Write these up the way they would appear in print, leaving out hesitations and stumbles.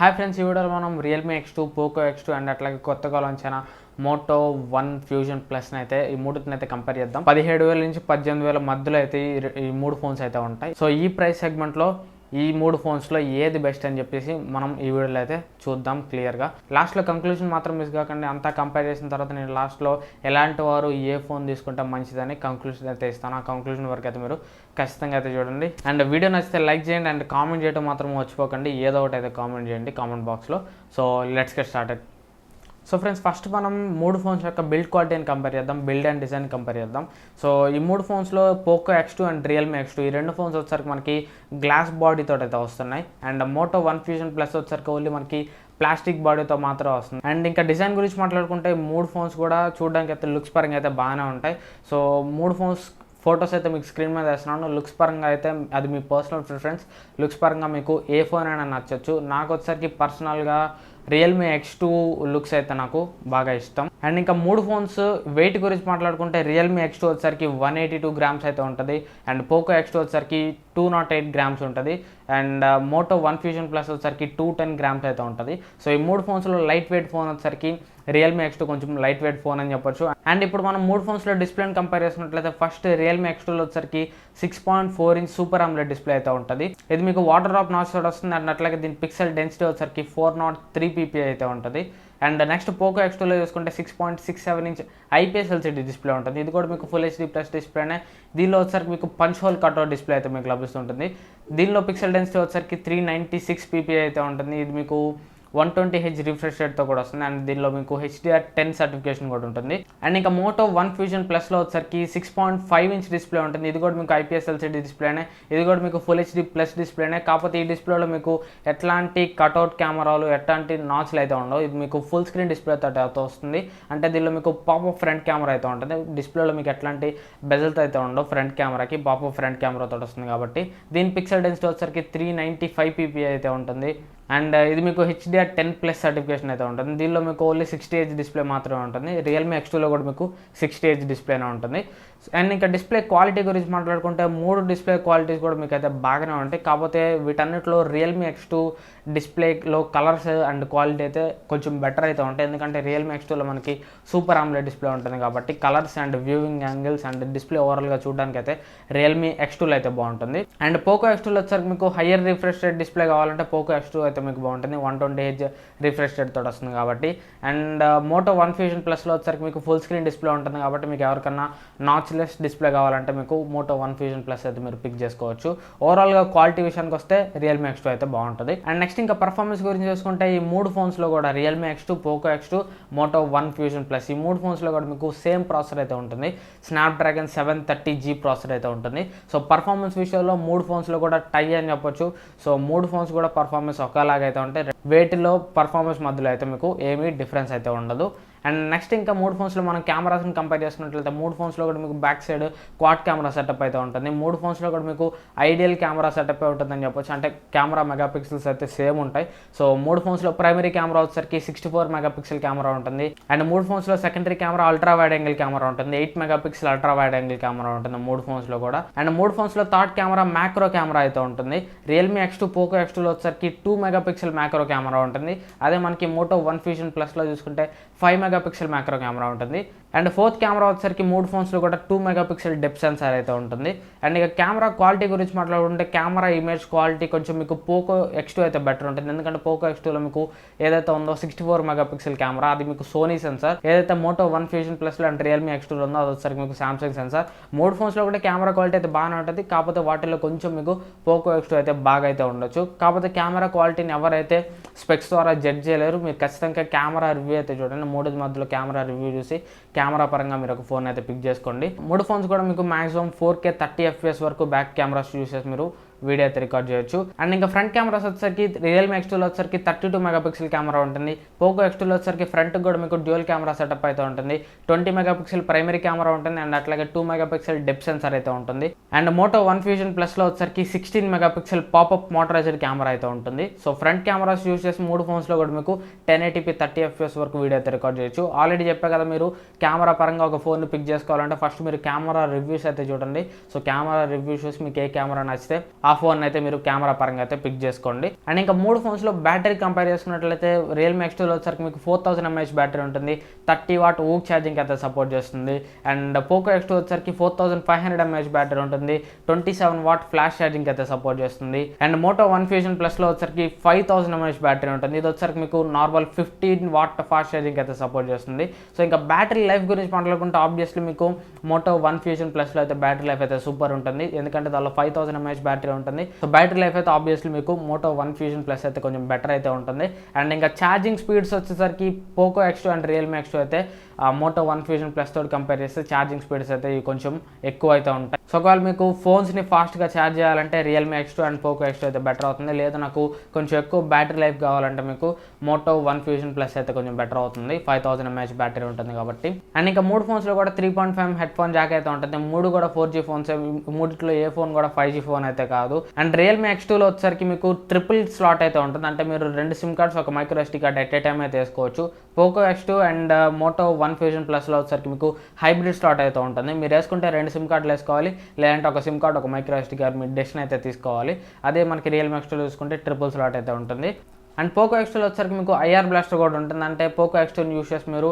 Hi friends, ఈ వీడియోలో మనం Realme X2, Poco X2 and అట్లాగే కొత్తగా లాంచ్ అయిన మోటో వన్ ఫ్యూజన్ ప్లస్ని అయితే ఈ మూడుని అయితే కంపేర్ చేద్దాం. 17,000 నుంచి 18,000 మధ్యలో అయితే ఈ మూడు ఫోన్స్ అయితే ఉంటాయి. సో ఈ ప్రైస్ సెగ్మెంట్లో ఈ మూడు ఫోన్స్లో ఏది బెస్ట్ అని చెప్పేసి మనం ఈ వీడియోలో అయితే చూద్దాం క్లియర్గా. లాస్ట్లో కంక్లూజన్ మాత్రం మిస్ కాకండి. అంతా కంపేర్ చేసిన తర్వాత నేను లాస్ట్లో ఎలాంటి వారు ఏ ఫోన్ తీసుకుంటే మంచిదని కంక్లూజన్ అయితే ఇస్తాను. ఆ కంక్లూజన్ వరకు అయితే మీరు ఖచ్చితంగా అయితే చూడండి. అండ్ వీడియో నచ్చితే లైక్ చేయండి అండ్ కామెంట్ చేయడం మాత్రం మర్చిపోకండి. ఏదో ఒకటి అయితే కామెంట్ చేయండి కామెంట్ బాక్స్లో. So let's get started. So friends, first మనం మూడు ఫోన్స్ యొక్క బిల్డ్ క్వాలిటీని కంపేర్ చేద్దాం, బిల్డ్ అండ్ డిజైన్ కంపేర్ చేద్దాం. సో ఈ మూడు ఫోన్స్లో Poco X2 and Realme X2 ఈ రెండు ఫోన్స్ వచ్చేసరికి మనకి గ్లాస్ బాడీతో అయితే వస్తున్నాయి. And Moto One Fusion Plus వచ్చేసరికి ఓన్లీ మనకి ప్లాస్టిక్ బాడీతో మాత్రం వస్తుంది. అండ్ ఇంకా డిజైన్ గురించి మాట్లాడుకుంటే మూడు ఫోన్స్ కూడా చూడడానికి అయితే లుక్స్ పరంగా అయితే బాగానే ఉంటాయి. సో మూడు ఫోన్స్ ఫొటోస్ అయితే మీకు స్క్రీన్ మీద వేస్తున్నాను. లుక్స్ పరంగా అయితే అది మీ పర్సనల్ ప్రిఫరెన్స్. లుక్స్ పరంగా మీకు ఏ ఫోన్ అయినా నచ్చచ్చు. నాకు వచ్చేసరికి పర్సనల్గా రియల్మీ X2 లుక్స్ అయితే నాకు బాగా ఇష్టం. అండ్ ఇంకా మూడు ఫోన్స్ వెయిట్ గురించి మాట్లాడుకుంటే రియల్మీ X2 వచ్చేసరికి 182 గ్రామ్స్ అయితే ఉంటుంది. అండ్ పోకో X2 వచ్చేసరికి 208 గ్రామ్స్ ఉంటుంది. And Moto One Fusion Plus వచ్చేసరికి 210 గ్రామ్స్ అయితే ఉంటుంది. సో ఈ మూడు ఫోన్స్లో లైట్ వెయిట్ ఫోన్ వచ్చేసరికి రియల్మీ X2 కొంచెం లైట్ వెయిట్ ఫోన్ అని చెప్పొచ్చు. అండ్ ఇప్పుడు మనం మూడు ఫోన్స్లో డిస్ప్లేని కంపేర్ చేసినట్లయితే ఫస్ట్ రియల్మీ X2లో వచ్చేసరికి 6.4 ఇంచ్ సూపర్ AMOLED డిస్ప్లే అయితే ఉంటుంది. ఇది మీకు వాటర్ డ్రాప్ నాచ్ తోటి వస్తుంది. అండ్ అట్లాగే దీని పిక్సెల్ డెన్సిటీ వచ్చేసరికి 403 ppi అయితే ఉంటుంది. అండ్ నెక్స్ట్ పోకో X2లో చూసుకుంటే 6.67 ఇంచ్ IPS LCD డిస్ప్లే ఉంటుంది. ఇది కూడా మీకు ఫుల్ HD ప్లస్ డిస్ప్లేనే. దీనిలో వచ్చేసరికి మీకు పంచ్ హోల్ కట్అవుట్ డిస్ప్లే అయితే మీకు లభిస్తుంటుంది. దీనిలో పిక్సెల్ డెన్సిటీ వచ్చేసరికి 396 ppi అయితే ఉంటుంది. ఇది మీకు 120Hz రిఫ్రెష్ రేట్తో కూడా వస్తుంది. అండ్ దీనిలో మీకు HDR10 సర్టిఫికేషన్ కూడా ఉంటుంది. అండ్ ఇంకా మోటో వన్ ఫ్యూజన్ ప్లస్లో వచ్చేసరికి 6.5 ఇంచ్ డిస్ప్లే ఉంటుంది. ఇది కూడా మీకు IPS LCD డిస్ప్లేనే. ఇది కూడా మీకు ఫుల్ HD ప్లస్ డిస్ప్లేనే. కాకపోతే ఈ డిస్ప్లేలో మీకు ఎట్లాంటి కట్అవుట్ కెమెరాలు ఎట్లాంటి నాచ్లు అయితే ఉండవు. ఇది మీకు ఫుల్ స్క్రీన్ డిస్ప్లే తోటి వస్తుంది. అంటే దీనిలో మీకు పాపప్ ఫ్రంట్ కెమెరా అయితే ఉంటుంది. డిస్ప్లేలో మీకు ఎట్లాంటి బెజల్తో అయితే ఉండవు. ఫ్రంట్ కెమెరాకి పాపప్ ఫ్రంట్ కెమెరా తోటి వస్తుంది కాబట్టి దీని పిక్సెల్ డెన్సిటీ వచ్చేసరికి 395 ppi అయితే ఉంటుంది. అండ్ ఇది మీకు HDR10 ప్లస్ సర్టిఫికేషన్ అయితే ఉంటుంది. దీనిలో మీకు ఓన్లీ 60Hz డిస్ప్లే మాత్రమే ఉంటుంది. రియల్మీ X2లో కూడా మీకు 60Hz డిస్ప్లేనే ఉంటుంది. అండ్ ఇంకా డిస్ప్లే క్వాలిటీ గురించి మాట్లాడుకుంటే మూడు డిస్ప్లే క్వాలిటీస్ కూడా మీకు అయితే బాగానే ఉంటాయి. కాకపోతే వీటన్నిటిలో రియల్మీ X2 డిస్ప్లేలో కలర్స్ అండ్ క్వాలిటీ అయితే కొంచెం బెటర్ అయితే ఉంటాయి. ఎందుకంటే రియల్మీ X2లో మనకి సూపర్ AMOLED డిస్ప్లే ఉంటుంది కాబట్టి colours and viewing angles and display ఓవరాల్గా చూడడానికి అయితే రియల్మీ X2లో అయితే బాగుంటుంది. అండ్ పోకో X2లో వచ్చేసరికి మీకు హయ్యర్ రిఫ్రెష్ రేట్ డిస్ప్లే కావాలంటే పోకో X2 అయితే మీకు బాగుంటుంది. 120Hz రిఫ్రెష్ రేట్ తోటి వస్తుంది కాబట్టి. అండ్ మోటో వన్ ఫ్యూజన్ ప్లస్లో వచ్చేసరికి మీకు ఫుల్ స్క్రీన్ డిస్ప్లే ఉంటుంది కాబట్టి మీకు ఎవరికన్నా నాచ్లెస్ డిస్ప్లే కావాలంటే మీకు మోటో వన్ ఫ్యూజన్ ప్లస్ అయితే మీరు పిక్ చేసుకోవచ్చు. ఓవరాల్గా క్వాలిటీ విషయానికి వస్తే రియల్మీ X2 అయితే బాగుంటుంది. అండ్ నెక్స్ట్ ఇంకా పర్ఫార్మెన్స్ గురించి చూసుకుంటే ఈ మూడు ఫోన్స్లో కూడా Realme X2, Poco X2, Moto One Fusion Plus ఈ మూడు ఫోన్స్లో కూడా మీకు సేమ్ ప్రాసెసర్ అయితే ఉంటుంది. స్నాప్డ్రాగన్ 730G ప్రాసెసర్ అయితే ఉంటుంది. సో పర్ఫార్మెన్స్ విషయంలో మూడు ఫోన్స్లో కూడా టై అని చెప్పొచ్చు. సో మూడు ఫోన్స్ కూడా పర్ఫార్మెన్స్ ఒకేలాగైతే ఉంటాయి. వేటిలో పర్ఫార్మెన్స్ మధ్యలో అయితే మీకు ఏమీ డిఫరెన్స్ అయితే ఉండదు. అండ్ నెక్స్ట్ ఇంకా మూడు ఫోన్స్లో మనం కెమెరాస్ని కంపేర్ చేసుకున్నట్లయితే మూడు ఫోన్స్లో కూడా మీకు back side quad camera setup అయితే ఉంటుంది. మూడు ఫోన్స్లో కూడా మీకు ఐడియల్ కెమెరా సెటప్ ఉంటుందని చెప్పొచ్చు. అంటే కెమెరా మెగాపిక్సెల్స్ అయితే సేమ్ ఉంటాయి. సో మూడు ఫోన్స్లో ప్రైమరీ కెమెరా వచ్చేసరికి 64 మెగాపిక్సెల్ కెమెరా ఉంటుంది. అండ్ మూడు ఫోన్స్లో secondary camera ultra wide angle camera ఉంటుంది. 8 megapixel ultra wide angle camera ఉంటుంది మూడు ఫోన్స్లో కూడా. అండ్ మూడు ఫోన్స్లో థర్డ్ కెమెరా మ్యాక్రో కెమెరా అయితే ఉంటుంది. రియల్మీ X2, పోకో X2లో వచ్చేసరికి 2 మెగాపిక్సెల్ మ్యాక్రో కెమెరా ఉంటుంది. అదే మనకి మోటో వన్ ఫ్యూజన్ ప్లస్లో చూసుకుంటే 5 మెగాపిక్సెల్ మ్యాక్రో కెమెరా ఉంటుంది. అండ్ ఫోర్త్ కెమెరా వచ్చేసరికి మూడు ఫోన్స్లో కూడా 2 మెగాపిక్సెల్ డెప్త్ సెన్సార్ అయితే ఉంటుంది. అండ్ ఇక కెమెరా క్వాలిటీ గురించి మాట్లాడుకుంటే కెమెరా ఇమేజ్ క్వాలిటీ కొంచెం మీకు పోకో X2 అయితే బెటర్ ఉంటుంది. ఎందుకంటే పోకో X2లో మీకు ఏదైతే ఉందో 64 మెగాపిక్సెల్ కెమెరా అది మీకు సోనీ సెన్సార్. ఏదైతే మోటో వన్ ఫ్యూజన్ ప్లస్లో అంటే రియల్మీ X2లో ఉందో అది వచ్చేసరికి మీకు సామ్సంగ్ సెన్సార్. మూడు ఫోన్స్లో కూడా కెమెరా క్వాలిటీ అయితే బాగానే ఉంటుంది. కాకపోతే వాటిలో కొంచెం మీకు పోకో X2 అయితే బాగా అయితే ఉండొచ్చు. కాకపోతే కెమెరా క్వాలిటీని ఎవరైతే స్పెక్స్ ద్వారా జడ్జ్ చేయలేరు. మీరు ఖచ్చితంగా కెమెరా రివ్యూ అయితే చూడండి. మూడు మధ్యలో కెమెరా రివ్యూ చూసి కెమెరా పరంగా మీరు ఒక ఫోన్ అయితే పిక్ చేసుకోండి. మూడు ఫోన్స్ కూడా మీకు మాక్సిమం 4K 30 FPS వరకు బ్యాక్ కెమెరాస్ యూస్ చేసి మీరు వీడియో అయితే రికార్డ్ చేయొచ్చు. అండ్ ఇంకా ఫ్రంట్ కెమెరాస్ వచ్చేసరికి రియల్మీ X2లో వచ్చేసరికి 32 మెగాపిక్సెల్ కెమెరా ఉంటుంది. పోకో X2లో వచ్చేసరికి ఫ్రంట్ కూడా మీకు డ్యూయల్ కెమెరా సెటప్ అయితే ఉంటుంది. 20 మెగాపిక్సెల్ ప్రైమరీ కెమెరా ఉంటుంది. అండ్ అట్లాగే 2 మెగాపిక్సెల్ డెప్త్ సెన్సార్ అయితే ఉంటుంది. అండ్ మోటో వన్ ఫ్యూజన్ ప్లస్లో వచ్చేసరికి 16 మెగాపిక్సెల్ పాపప్ మోటరైజ్డ్ కెమెరా అయితే ఉంటుంది. సో ఫ్రంట్ కెమెరాస్ యూస్ చేసి మూడు ఫోన్స్లో కూడా మీకు 1080p 30 FPS వరకు వీడియో అయితే రికార్డ్ చేయొచ్చు. ఆల్రెడీ చెప్పే కదా, మీరు కెమెరా పరంగా ఒక ఫోన్ పిక్ చేసుకోవాలంటే ఫస్ట్ మీరు కెమెరా రివ్యూస్ అయితే చూడండి. సో కెమెరా రివ్యూస్ చూసి మీకు ఏ కెమెరా నచ్చితే ఆ ఫోన్ అయితే మీరు కెమెరా పరంగా అయితే పిక్ చేసుకోండి. అండ్ ఇంకా 3 ఫోన్స్లో బ్యాటరీ కంపేర్ చేసుకున్నట్లయితే రియల్మీ X2లో వచ్చరికి మీకు 4000 mAh బ్యాటరీ ఉంటుంది, 30 వాట్ ఊక్ ఛార్జింగ్ అయితే సపోర్ట్ చేస్తుంది. అండ్ పోకో X2 వచ్చరికి 4500 mAh బ్యాటరీ ఉంటుంది, 27 వాట్ ఫ్లాష్ ఛార్జింగ్ అయితే సపోర్ట్ చేస్తుంది. అండ్ మోటో వన్ ఫ్యూజన్ ప్లస్లో వచ్చరికి 5000 mAh బ్యాటరీ ఉంటుంది, ఇది వచ్చరికి మీకు నార్మల్ 15 వాట్ ఫాస్ట్ ఛార్జింగ్ అయితే సపోర్ట్ చేస్తుంది. సో ఇంకా బ్యాటరీ లైఫ్ గురించి మాట్లాడుకుంటే ఆబ్వియస్లీ మీకు మోటో వన్ ఫ్యూజన్ ప్లస్లో అయితే బ్యాటరీ లైఫ్ అయితే సూపర్ ఉంటుంది, ఎందుకంటే దానిలో 5000 mAh బ్యాటరీ ఉంటుంది. సో బ్యాటరీ లైఫ్ అయితే ఆబ్వియస్లీ మీకు మోటో వన్ ఫ్యూజన్ ప్లస్ అయితే కొంచెం బెటర్ అయితే ఉంటుంది. అండ్ ఇంకా ఛార్జింగ్ స్పీడ్స్ వచ్చేసరికి Poco X2 and Realme X2 అయితే మోటో వన్ ఫ్యూజన్ ప్లస్ తోటి కంపేర్ చేస్తే ఛార్జింగ్ స్పీడ్స్ అయితే కొంచెం ఎక్కువ అయితే ఉంటాయి. సో ఒకవేళ మీకు ఫోన్స్ని ఫాస్ట్గా ఛార్జ్ చేయాలంటే Realme X2 and Poco X2 అయితే బెటర్ అవుతుంది. లేదా నాకు కొంచెం ఎక్కువ బ్యాటరీ లైఫ్ కావాలంటే మీకు మోటో వన్ ఫ్యూజన్ ప్లస్ అయితే కొంచెం బెటర్ అవుతుంది, 5000 mAh బ్యాటరీ ఉంటుంది కాబట్టి. అండ్ ఇంకా 3 ఫోన్స్లో కూడా 3.5 హెడ్ ఫోన్ జాక్ అయితే ఉంటుంది, 3 కూడా 4G ఫోన్స్, మూడిట్లో ఏ ఫోన్ కూడా 5G ఫోన్ అయితే కాదు. అండ్ రియల్మీ X2లో వచ్చేసరికి మీకు ట్రిపుల్ స్లాట్ అయితే ఉంటుంది, అంటే మీరు 2 సిమ్ కార్డ్స్ ఒక micro SD card at a time అయితే వేసుకోవచ్చు. Poco X2 and Moto One Fusion ప్లస్లో వచ్చేసరికి మీకు హైబ్రిడ్ స్లాట్ అయితే ఉంటుంది, మీరు వేసుకుంటే 2 సిమ్ కార్డులు వేసుకోవాలి, లేదంటే ఒక సిమ్ కార్డ్ ఒక మైక్రో SD కార్డ్ మీ డెస్టినేషన్ అయితే తీసుకోవాలి. అదే మనకి రియల్మీ X2లో చూసుకుంటే ట్రిపుల్ స్లాట్ అయితే ఉంటుంది. అండ్ పోకో X2లో వచ్చేసరికి మీకు IR బ్లాస్టర్ కూడా ఉంటుంది, అంటే పోకో X2ని యూస్ చేసి మీరు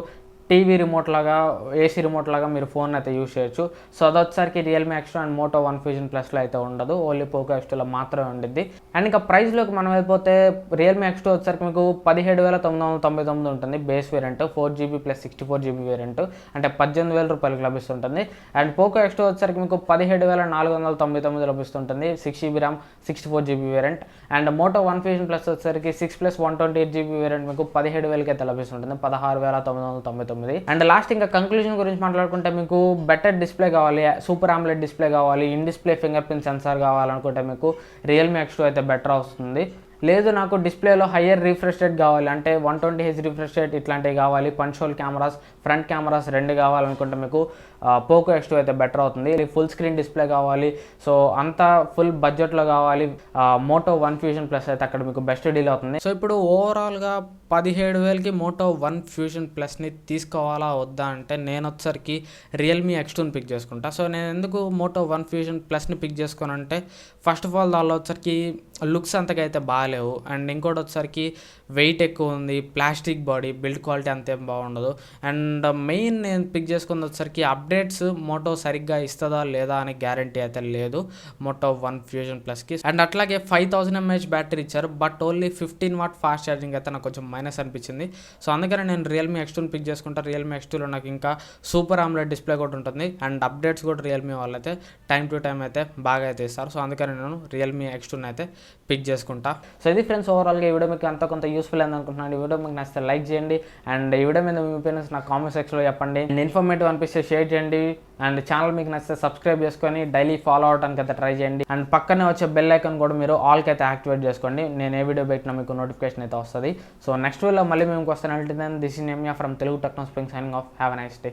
టీవీ రిమోట్ లాగా, ఏసీ రిమోట్ లాగా మీరు ఫోన్ అయితే యూస్ చేయొచ్చు. సో అదొచ్చేసరికి Realme X2 and Moto One Fusion ప్లస్లో అయితే ఉండదు, ఓన్లీ పోకో X2లో మాత్రమే ఉండిద్ది. అండ్ ఇంకా ప్రైస్లోకి మనం అయిపోతే రియల్మీ X2 వచ్చేసరికి మీకు 17,999 ఉంటుంది base variant, 4GB plus 64GB variant, అంటే 18,000 రూపాయలకి లభిస్తుంటుంది. అండ్ పోకో X2 వచ్చేసరికి మీకు 17,499 లభిస్తుంటుంది, 6GB RAM 64GB variant. And Moto One Fusion Plus వచ్చేసరికి 6 + 128GB వేరియంట్ మీకు 17,000కి అయితే లభిస్తుంటుంది, 16,999. అండ్ లాస్ట్ ఇంకా కంక్లూజన్ గురించి మాట్లాడుకుంటే మీకు బెటర్ డిస్ప్లే కావాలి, సూపర్ AMOLED డిస్ప్లే కావాలి, in display finger print sensor కావాలనుకుంటే మీకు రియల్మీ X2 అయితే బెటర్ వస్తుంది. లేదు నాకు డిస్ప్లేలో హయ్యర్ రిఫ్రెష్ రేట్ కావాలి అంటే 120Hz రిఫ్రెష్ రేట్ ఇట్లాంటివి కావాలి, punch whole cameras, front cameras 2 కావాలనుకుంటే మీకు పోకో X2 అయితే బెటర్ అవుతుంది. ఫుల్ స్క్రీన్ డిస్ప్లే కావాలి, సో అంతా ఫుల్ బడ్జెట్లో కావాలి, మోటో వన్ ఫ్యూజన్ ప్లస్ అయితే అక్కడ మీకు బెస్ట్ డీల్ అవుతుంది. సో ఇప్పుడు ఓవరాల్గా 17,000కి మోటో వన్ ఫ్యూజన్ ప్లస్ని తీసుకోవాలా వద్దా అంటే నేను వచ్చరికి రియల్మీ X2ని పిక్ చేసుకుంటా. సో నేను ఎందుకు మోటో వన్ ఫ్యూజన్ ప్లస్ని పిక్ చేసుకోనంటే ఫస్ట్ ఆఫ్ ఆల్ దానిలో వచ్చరికి లుక్స్ అంతగా అయితే బాగాలేవు, అండ్ ఇంకోటి వచ్చరికి వెయిట్ ఎక్కువ ఉంది, ప్లాస్టిక్ బాడీ, బిల్డ్ క్వాలిటీ అంతేం బాగుండదు. అండ్ మెయిన్ నేను పిక్ చేసుకున్న వచ్చరికి అప్డేట్స్ మోటో సరిగ్గా ఇస్తుందా లేదా అనే గ్యారంటీ అయితే లేదు మోటో వన్ ఫ్యూజన్ ప్లస్కి. అండ్ అట్లాగే 5000 mAh బ్యాటరీ ఇచ్చారు, but only 15 watt fast charging అయితే నాకు కొంచెం మైనస్ అనిపించింది. సో అందుకని నేను రియల్మీ X2ని పిక్ చేసుకుంటాను. రియల్మీ X2లో నాకు ఇంకా సూపర్ AMOLED డిస్ప్లే కూడా ఉంటుంది, అండ్ అప్డేట్స్ కూడా రియల్మీ వాళ్ళు అయితే టైం టు టైం అయితే బాగా అయితే ఇస్తారు. సో అందుకని నేను రియల్మీ X2ని అయితే పిక్ చేసుకుంటా. సో ఇది ఫ్రెండ్స్ ఓవరాల్గా ఈ వీడియో మీకు అంత కొంత యూస్ఫుల్ అయింది అనుకుంటున్నాను. ఈ వీడియో మీకు నచ్చితే లైక్ చేయండి, అండ్ ఈ వీడియో మీద మీ ఒపీనియన్స్ నాకు కామెంట్ సెక్షన్లో చెప్పండి. ఇన్ఫర్మేటివ్ అనిపిస్తే షేర్ చేయండి, అండ్ ఛానల్ మీకు నచ్చితే సబ్స్క్రైబ్ చేసుకొని డైలీ ఫాలో అవడానికి అయితే ట్రై చేయండి. అండ్ పక్కనే వచ్చే బెల్ ఐకాన్ కూడా మీరు ఆల్కి అయితే యాక్టివేట్ చేసుకోండి, నేను ఏ వీడియో పెట్టినా మీకు నోటిఫికేషన్ అయితే వస్తుంది. సో నెక్స్ట్ వీడియోలో మళ్ళీ మేము వస్తాను. దిస్ ఇస్ నేమ్యా from Telugu techno spring signing off. Have a nice day.